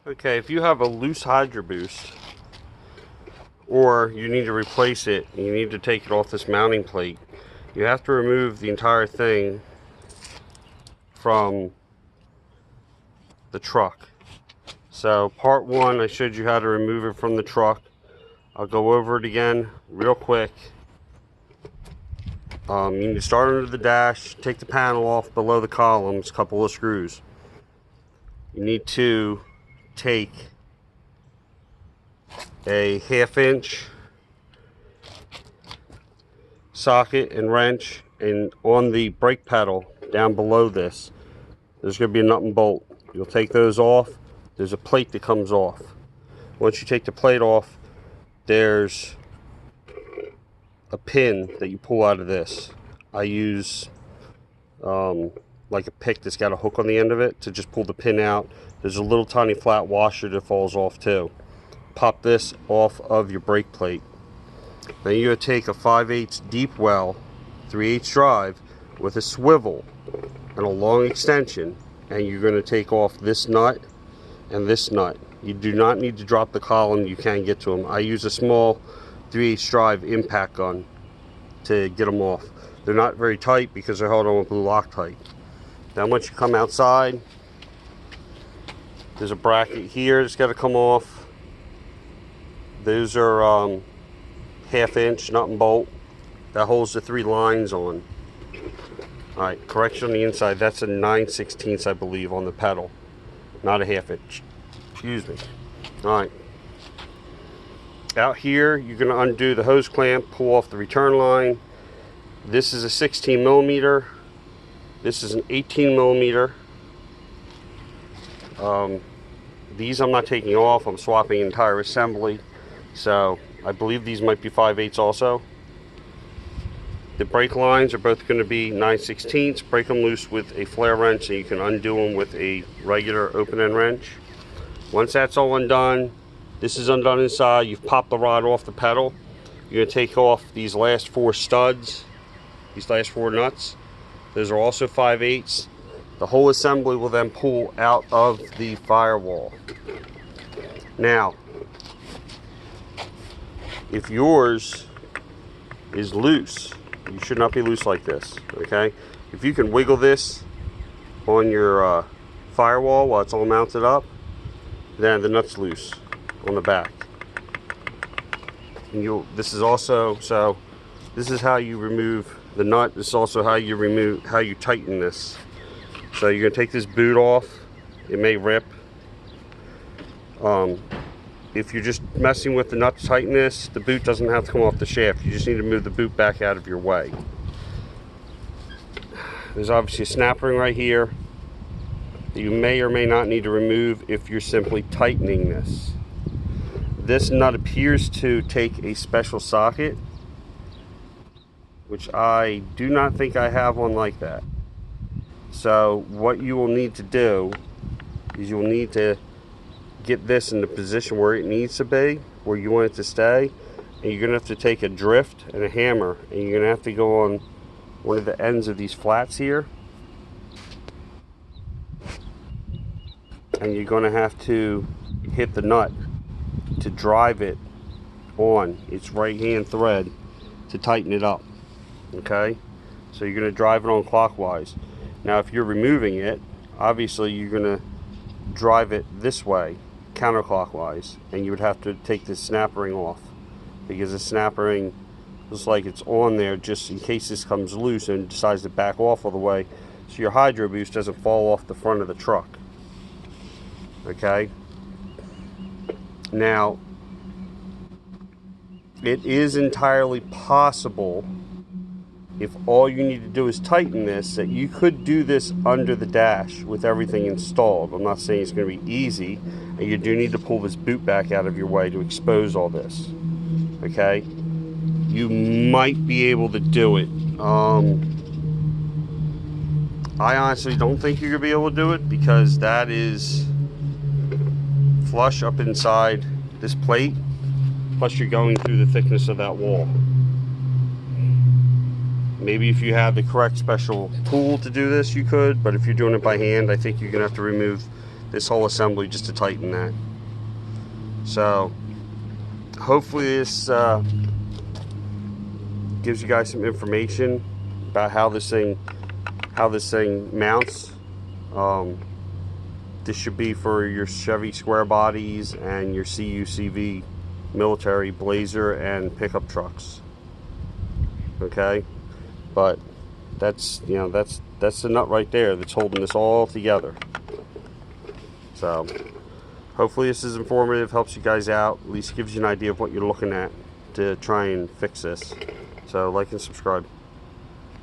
Okay, if you have a loose Hydro Boost, or you need to replace it, and you need to take it off this mounting plate, you have to remove the entire thing from the truck. So part one, I showed you how to remove it from the truck. I'll go over it again real quick. You need to start under the dash, take the panel off below the columns, a couple of screws. You need to take a 1/2 inch socket and wrench, and on the brake pedal down below this, there's going to be a nut and bolt. You'll take those off. There's a plate that comes off. Once you take the plate off, there's a pin that you pull out of this. I use like a pick that's got a hook on the end of it to just pull the pin out. There's a little tiny flat washer that falls off too. Pop this off of your brake plate. Then you're going to take a 5/8 deep well, 3/8 drive with a swivel and a long extension, and you're going to take off this nut and this nut. You do not need to drop the column. You can get to them. I use a small 3/8 drive impact gun to get them off. They're not very tight because they're held on with blue Loctite. Then once you come outside, there's a bracket here that's got to come off. Those are 1/2 inch nut and bolt that holds the 3 lines on. Alright, correction on the inside, that's a 9/16 I believe on the pedal, not a 1/2 inch. Excuse me. Alright. Out here, you're going to undo the hose clamp, pull off the return line. This is a 16 millimeter. This is an 18 millimeter. These I'm not taking off. I'm swapping entire assembly. So I believe these might be 5/8 also. The brake lines are both going to be 9/16. Break them loose with a flare wrench, and you can undo them with a regular open end wrench. Once that's all undone, this is undone inside. You've popped the rod off the pedal. You're going to take off these last 4 studs, these last 4 nuts. Those are also 5/8. The whole assembly will then pull out of the firewall. Now, if yours is loose, you should not be loose like this, okay? If you can wiggle this on your firewall while it's all mounted up, then the nut's loose on the back. And this is also, so this is how you remove the nut. This is also how you tighten this. So you're going to take this boot off. It may rip. If you're just messing with the nut to tighten this, the boot doesn't have to come off the shaft. You just need to move the boot back out of your way. There's obviously a snap ring right here that you may or may not need to remove if you're simply tightening this. This nut appears to take a special socket, which I do not think I have one like that. So what you will need to do is you will need to get this in the position where it needs to be, where you want it to stay, and you're going to have to take a drift and a hammer, and you're going to have to go on one of the ends of these flats here, and you're going to have to hit the nut to drive it on its right hand thread to tighten it up. Okay, so you're going to drive it on clockwise. Now if you're removing it, obviously you're going to drive it this way, counterclockwise, and you would have to take this snap ring off, because the snap ring looks like it's on there just in case this comes loose and decides to back off all the way, so your Hydro Boost doesn't fall off the front of the truck. Okay, now it is entirely possible, if all you need to do is tighten this, that you could do this under the dash with everything installed. I'm not saying it's going to be easy, and you do need to pull this boot back out of your way to expose all this. Okay, you might be able to do it. I honestly don't think you're going to be able to do it, because that is flush up inside this plate, plus you're going through the thickness of that wall. Maybe if you have the correct special tool to do this, you could, but if you're doing it by hand, I think you're going to have to remove this whole assembly just to tighten that. So hopefully this gives you guys some information about how this thing mounts. This should be for your Chevy square bodies and your cucv military blazer and pickup trucks. Okay, but that's that's the nut right there that's holding this all together. So hopefully this is informative, helps you guys out, at least gives you an idea of what you're looking at to try and fix this. So like and subscribe.